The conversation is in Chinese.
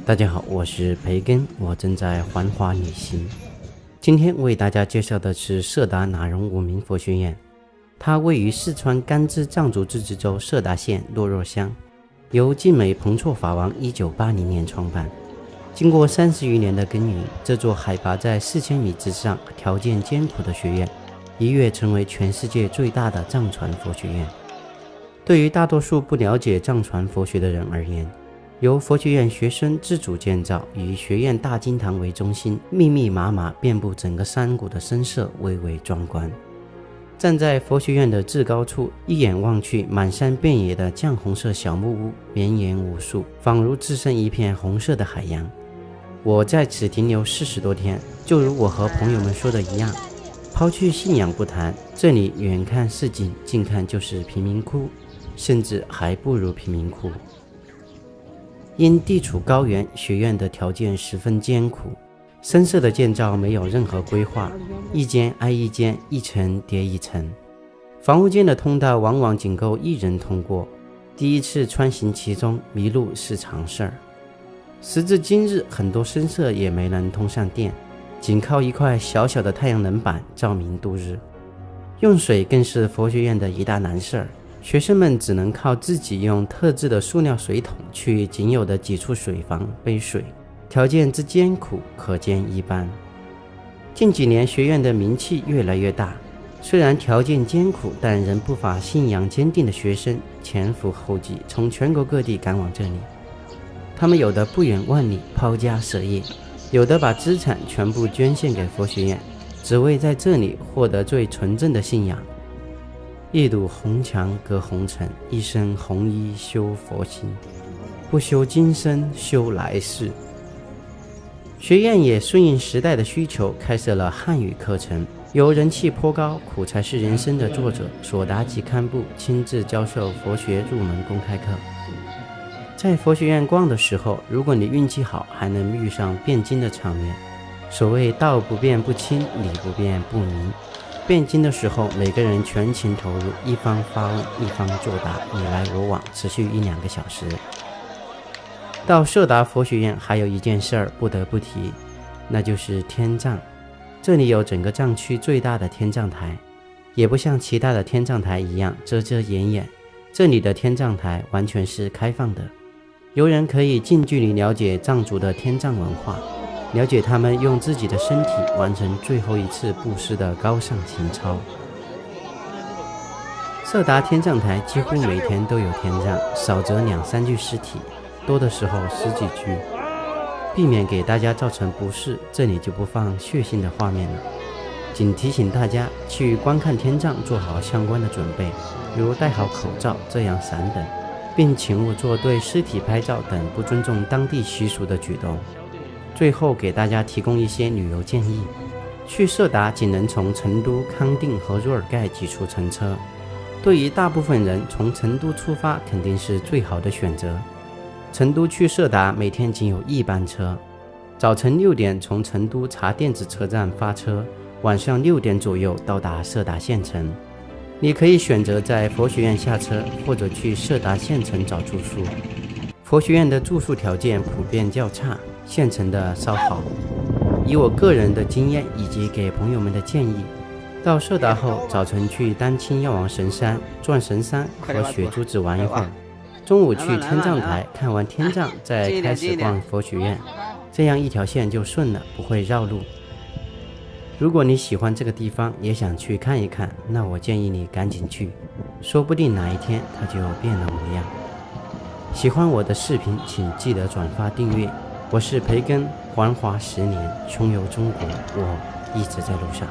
大家好，我是培根，我正在环华旅行。今天为大家介绍的是色达那荣五明佛学院，它位于四川甘孜藏族自治州色达县洛若乡，由晋美彭措法王1980年创办。经过30余年的耕耘，这座海拔在4000米之上、条件艰苦的学院，一跃成为全世界最大的藏传佛学院。对于大多数不了解藏传佛学的人而言，由佛学院学生自主建造，以学院大经堂为中心，密密麻麻遍布整个山谷的深色蔚为壮观。站在佛学院的至高处，一眼望去，满山遍野的绛红色小木屋绵延无数，仿如置身一片红色的海洋。我在此停留40多天，就如我和朋友们说的一样，抛去信仰不谈，这里远看是景，近看就是贫民窟，甚至还不如贫民窟。因地处高原，学院的条件十分艰苦，深色的建造没有任何规划，一间挨一间，一层叠一层，房屋间的通道往往仅够一人通过，第一次穿行其中，迷路是常事儿。时至今日，很多深舍也没能通上电，仅靠一块小小的太阳能板照明度日。用水更是佛学院的一大难事儿，学生们只能靠自己用特制的塑料水桶去仅有的几处水房背水，条件之艰苦可见一斑。近几年学院的名气越来越大，虽然条件艰苦，但仍不乏信仰坚定的学生前赴后继，从全国各地赶往这里。他们有的不远万里抛家舍业，有的把资产全部捐献给佛学院，只为在这里获得最纯正的信仰。一堵红墙隔红尘，一身红衣修佛心，不修今生修来世。学院也顺应时代的需求，开设了汉语课程，由人气颇高、苦才是人生的作者索达吉堪布亲自教授佛学入门公开课。在佛学院逛的时候，如果你运气好，还能遇上辩经的场面。所谓道不辩不清，理不辩不明。辩经的时候，每个人全情投入，一方发问，一方作答，你来我往，持续1-2个小时。到色达佛学院还有一件事儿不得不提，那就是天葬。这里有整个藏区最大的天葬台，也不像其他的天葬台一样遮遮掩掩，这里的天葬台完全是开放的，游人可以近距离了解藏族的天葬文化，了解他们用自己的身体完成最后一次布施的高尚情操。色达天葬台几乎每天都有天葬，少则2-3具尸体，多的时候10几具。避免给大家造成不适，这里就不放血腥的画面了，仅提醒大家去观看天葬做好相关的准备，如戴好口罩、遮阳伞等，并请勿做对尸体拍照等不尊重当地习俗的举动。最后给大家提供一些旅游建议，去色达仅能从成都、康定和若尔盖几处乘车，对于大部分人，从成都出发肯定是最好的选择。成都去色达每天仅有1班车，早晨6点从成都查电子车站发车，晚上6点左右到达色达县城。你可以选择在佛学院下车，或者去色达县城找住宿。佛学院的住宿条件普遍较差，县城的稍好。以我个人的经验以及给朋友们的建议，到色达后早晨去丹青药王神山、转神山和雪珠子玩一会儿，中午去天葬台看完天葬，再开始逛佛学院，这样一条线就顺了，不会绕路。如果你喜欢这个地方，也想去看一看，那我建议你赶紧去，说不定哪一天它就变了模样。喜欢我的视频，请记得转发订阅。我是培根，环华10年，穷游中国，我一直在路上。